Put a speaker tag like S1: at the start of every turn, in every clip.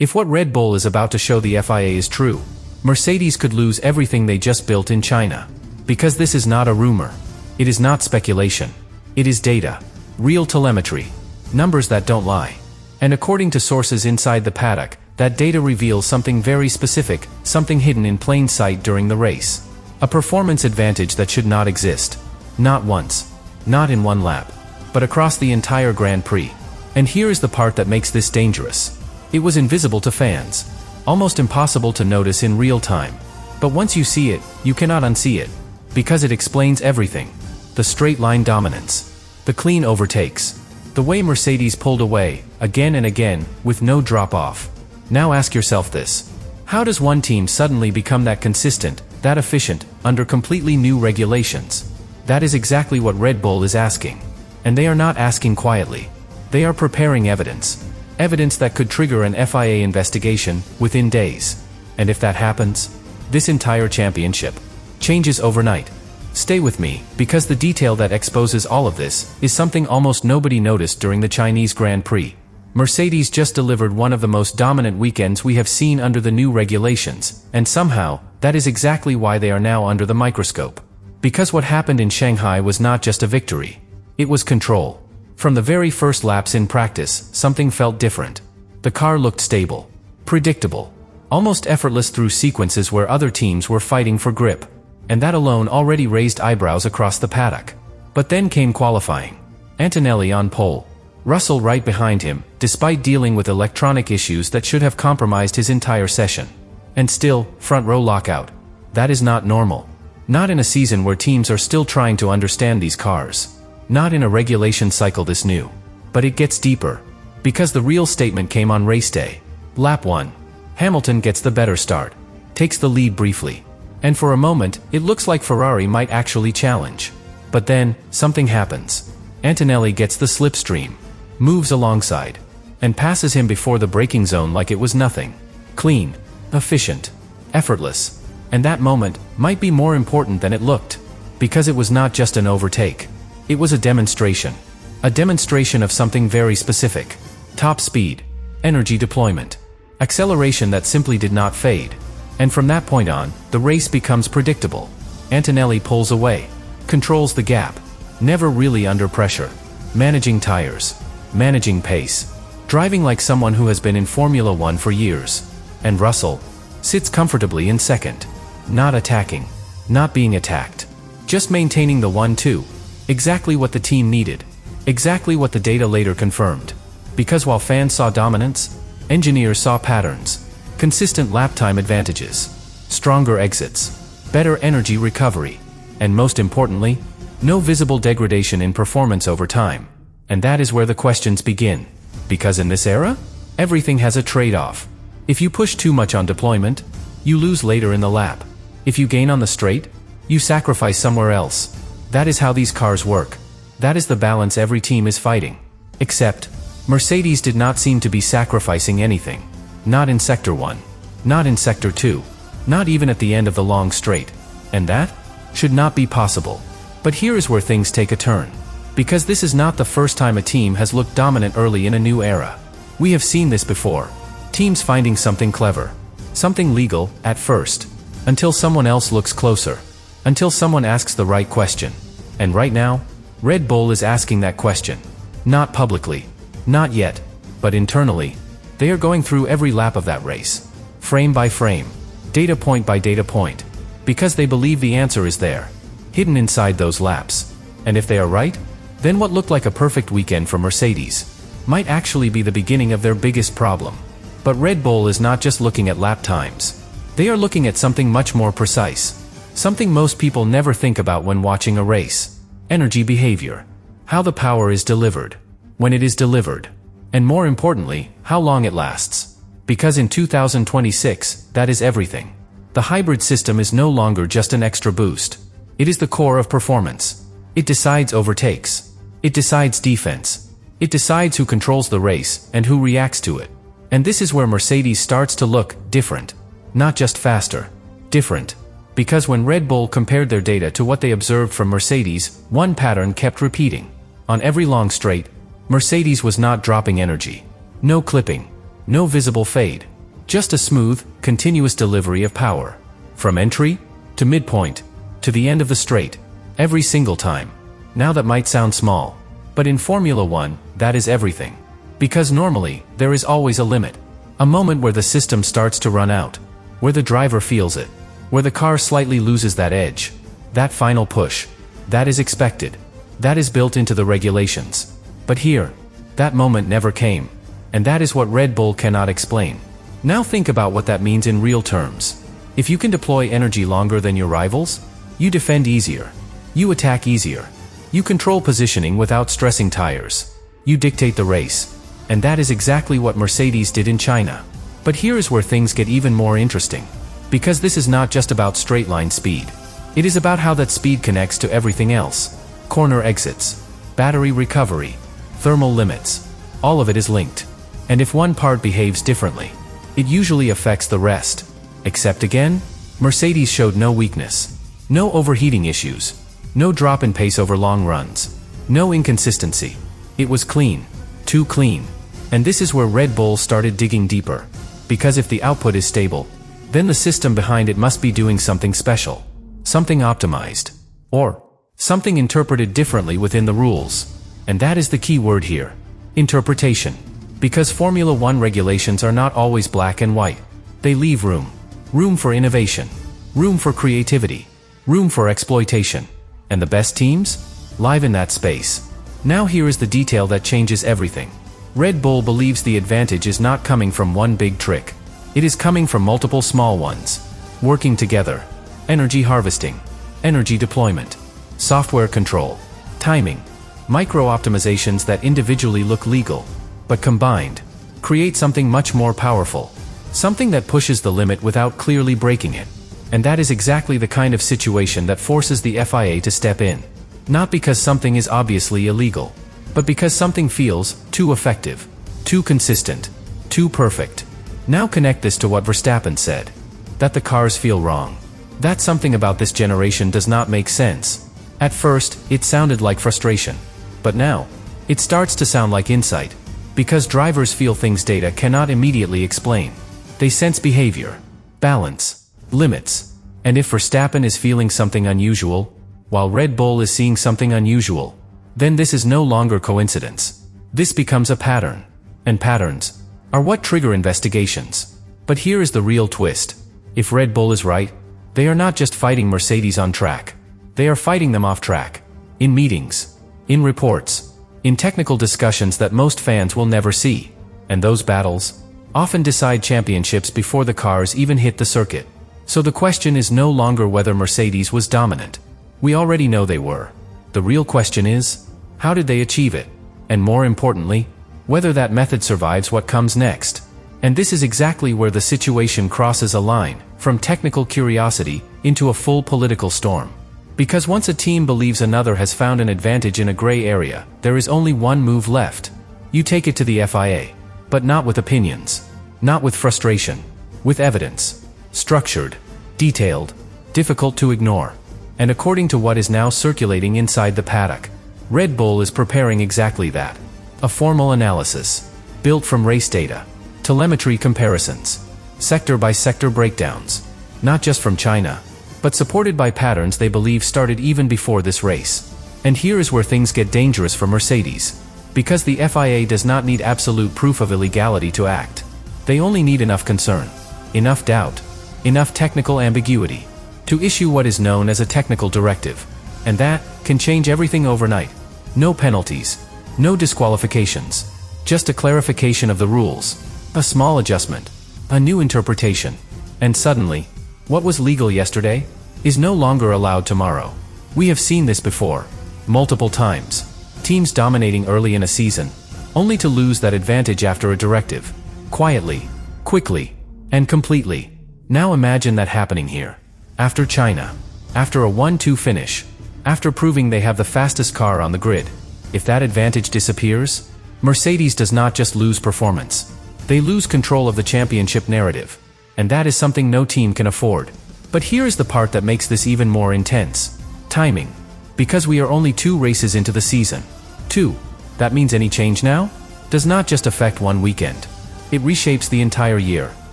S1: If what Red Bull is about to show the FIA is true, Mercedes could lose everything they just built in China. Because this is not a rumor. It is not speculation. It is data. Real telemetry. Numbers that don't lie. And according to sources inside the paddock, that data reveals something very specific, something hidden in plain sight during the race. A performance advantage that should not exist. Not once. Not in one lap. But across the entire Grand Prix. And here is the part that makes this dangerous. It was invisible to fans. Almost impossible to notice in real time. But once you see it, you cannot unsee it. Because it explains everything. The straight line dominance. The clean overtakes. The way Mercedes pulled away, again and again, with no drop-off. Now ask yourself this. How does one team suddenly become that consistent, that efficient, under completely new regulations? That is exactly what Red Bull is asking. And they are not asking quietly. They are preparing evidence. Evidence that could trigger an FIA investigation within days. And if that happens, this entire championship changes overnight. Stay with me, because the detail that exposes all of this is something almost nobody noticed during the Chinese Grand Prix. Mercedes just delivered one of the most dominant weekends we have seen under the new regulations, and somehow, that is exactly why they are now under the microscope. Because what happened in Shanghai was not just a victory. It was control. From the very first laps in practice, something felt different. The car looked stable. Predictable. Almost effortless through sequences where other teams were fighting for grip. And that alone already raised eyebrows across the paddock. But then came qualifying. Antonelli on pole. Russell right behind him, despite dealing with electronic issues that should have compromised his entire session. And still, front row lockout. That is not normal. Not in a season where teams are still trying to understand these cars. Not in a regulation cycle this new. But it gets deeper. Because the real statement came on race day. Lap 1. Hamilton gets the better start. Takes the lead briefly. And for a moment, it looks like Ferrari might actually challenge. But then, something happens. Antonelli gets the slipstream. Moves alongside. And passes him before the braking zone like it was nothing. Clean. Efficient. Effortless. And that moment might be more important than it looked. Because it was not just an overtake. It was a demonstration. A demonstration of something very specific. Top speed. Energy deployment. Acceleration that simply did not fade. And from that point on, the race becomes predictable. Antonelli pulls away. Controls the gap. Never really under pressure. Managing tires. Managing pace. Driving like someone who has been in Formula 1 for years. And Russell sits comfortably in second. Not attacking. Not being attacked. Just maintaining the 1-2. Exactly what the team needed. Exactly what the data later confirmed. Because while fans saw dominance, engineers saw patterns. Consistent lap time advantages. Stronger exits. Better energy recovery. And most importantly, no visible degradation in performance over time. And that is where the questions begin. Because in this era, everything has a trade-off. If you push too much on deployment, you lose later in the lap. If you gain on the straight, you sacrifice somewhere else. That is how these cars work. That is the balance every team is fighting. Except, Mercedes did not seem to be sacrificing anything. Not in Sector 1. Not in Sector 2. Not even at the end of the long straight. And that should not be possible. But here is where things take a turn. Because this is not the first time a team has looked dominant early in a new era. We have seen this before. Teams finding something clever. Something legal, at first. Until someone else looks closer. Until someone asks the right question. And right now, Red Bull is asking that question. Not publicly. Not yet. But internally. They are going through every lap of that race. Frame by frame. Data point by data point. Because they believe the answer is there. Hidden inside those laps. And if they are right, then what looked like a perfect weekend for Mercedes might actually be the beginning of their biggest problem. But Red Bull is not just looking at lap times. They are looking at something much more precise. Something most people never think about when watching a race. Energy behavior. How the power is delivered. When it is delivered. And more importantly, how long it lasts. Because in 2026, that is everything. The hybrid system is no longer just an extra boost. It is the core of performance. It decides overtakes. It decides defense. It decides who controls the race and who reacts to it. And this is where Mercedes starts to look different. Not just faster. Different. Because when Red Bull compared their data to what they observed from Mercedes, one pattern kept repeating. On every long straight, Mercedes was not dropping energy. No clipping. No visible fade. Just a smooth, continuous delivery of power. From entry, to midpoint, to the end of the straight. Every single time. Now that might sound small. But in Formula One, that is everything. Because normally, there is always a limit. A moment where the system starts to run out. Where the driver feels it. Where the car slightly loses that edge. That final push. That is expected. That is built into the regulations. But here, that moment never came. And that is what Red Bull cannot explain. Now think about what that means in real terms. If you can deploy energy longer than your rivals, you defend easier. You attack easier. You control positioning without stressing tires. You dictate the race. And that is exactly what Mercedes did in China. But here is where things get even more interesting. Because this is not just about straight-line speed. It is about how that speed connects to everything else. Corner exits, battery recovery, thermal limits. All of it is linked. And if one part behaves differently, it usually affects the rest. Except again, Mercedes showed no weakness. No overheating issues. No drop in pace over long runs. No inconsistency. It was clean. Too clean. And this is where Red Bull started digging deeper. Because if the output is stable, then the system behind it must be doing something special. Something optimized. Or something interpreted differently within the rules. And that is the key word here. Interpretation. Because Formula One regulations are not always black and white. They leave room. Room for innovation. Room for creativity. Room for exploitation. And the best teams? Live in that space. Now here is the detail that changes everything. Red Bull believes the advantage is not coming from one big trick. It is coming from multiple small ones. Working together. Energy harvesting. Energy deployment. Software control. Timing. Micro-optimizations that individually look legal, but combined, create something much more powerful. Something that pushes the limit without clearly breaking it. And that is exactly the kind of situation that forces the FIA to step in. Not because something is obviously illegal, but because something feels too effective, too consistent, too perfect. Now connect this to what Verstappen said. That the cars feel wrong. That something about this generation does not make sense. At first, it sounded like frustration. But now, it starts to sound like insight. Because drivers feel things data cannot immediately explain. They sense behavior, balance, limits. And if Verstappen is feeling something unusual, while Red Bull is seeing something unusual, then this is no longer coincidence. This becomes a pattern. And patterns are what trigger investigations. But here is the real twist. If Red Bull is right, they are not just fighting Mercedes on track. They are fighting them off track. In meetings. In reports. In technical discussions that most fans will never see. And those battles often decide championships before the cars even hit the circuit. So the question is no longer whether Mercedes was dominant. We already know they were. The real question is, how did they achieve it? And more importantly, whether that method survives what comes next. And this is exactly where the situation crosses a line, from technical curiosity, into a full political storm. Because once a team believes another has found an advantage in a gray area, there is only one move left. You take it to the FIA. But not with opinions. Not with frustration. With evidence. Structured. Detailed. Difficult to ignore. And according to what is now circulating inside the paddock, Red Bull is preparing exactly that. A formal analysis. Built from race data. Telemetry comparisons. Sector-by-sector breakdowns. Not just from China, but supported by patterns they believe started even before this race. And here is where things get dangerous for Mercedes. Because the FIA does not need absolute proof of illegality to act. They only need enough concern, enough doubt, enough technical ambiguity, to issue what is known as a technical directive. And that can change everything overnight. No penalties, no disqualifications, just a clarification of the rules, a small adjustment, a new interpretation. And suddenly, what was legal yesterday is no longer allowed tomorrow. We have seen this before, multiple times. Teams dominating early in a season, only to lose that advantage after a directive. Quietly, quickly, and completely. Now imagine that happening here. After China. After a 1-2 finish. After proving they have the fastest car on the grid. If that advantage disappears, Mercedes does not just lose performance. They lose control of the championship narrative. And that is something no team can afford. But here is the part that makes this even more intense. Timing. Because we are only 2 races into the season. 2. That means any change now does not just affect one weekend. It reshapes the entire year.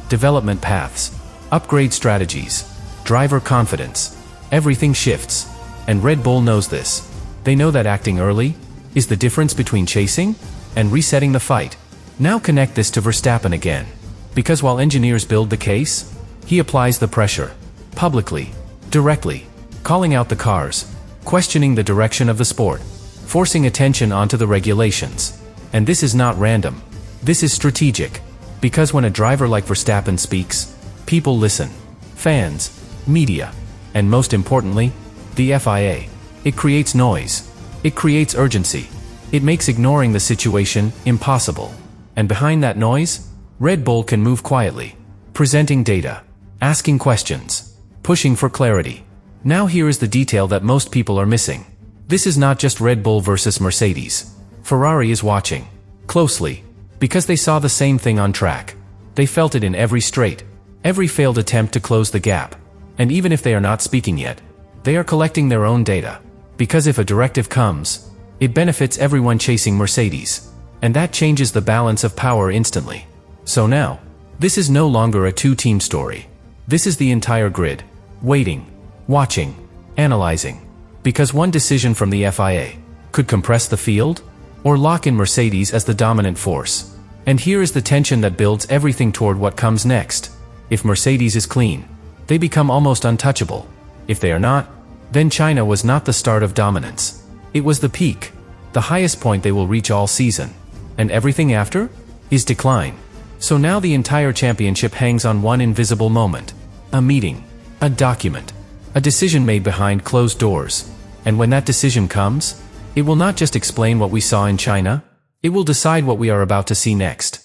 S1: Development paths, upgrade strategies, driver confidence. Everything shifts. And Red Bull knows this. They know that acting early is the difference between chasing and resetting the fight. Now connect this to Verstappen again. Because while engineers build the case, he applies the pressure. Publicly, directly, calling out the cars, questioning the direction of the sport, forcing attention onto the regulations. And this is not random. This is strategic. Because when a driver like Verstappen speaks, people listen. Fans, media, and most importantly, the FIA. It creates noise. It creates urgency. It makes ignoring the situation impossible. And behind that noise, Red Bull can move quietly, presenting data, asking questions, pushing for clarity. Now here is the detail that most people are missing. This is not just Red Bull versus Mercedes. Ferrari is watching closely, because they saw the same thing on track. They felt it in every straight, every failed attempt to close the gap. And even if they are not speaking yet, they are collecting their own data. Because if a directive comes, it benefits everyone chasing Mercedes. And that changes the balance of power instantly. So now, this is no longer a two-team story. This is the entire grid, waiting, watching, analyzing. Because one decision from the FIA could compress the field, or lock in Mercedes as the dominant force. And here is the tension that builds everything toward what comes next. If Mercedes is clean, they become almost untouchable. If they are not, then China was not the start of dominance. It was the peak, the highest point they will reach all season. And everything after is decline. So now the entire championship hangs on one invisible moment. A meeting, a document, a decision made behind closed doors. And when that decision comes, it will not just explain what we saw in China, it will decide what we are about to see next.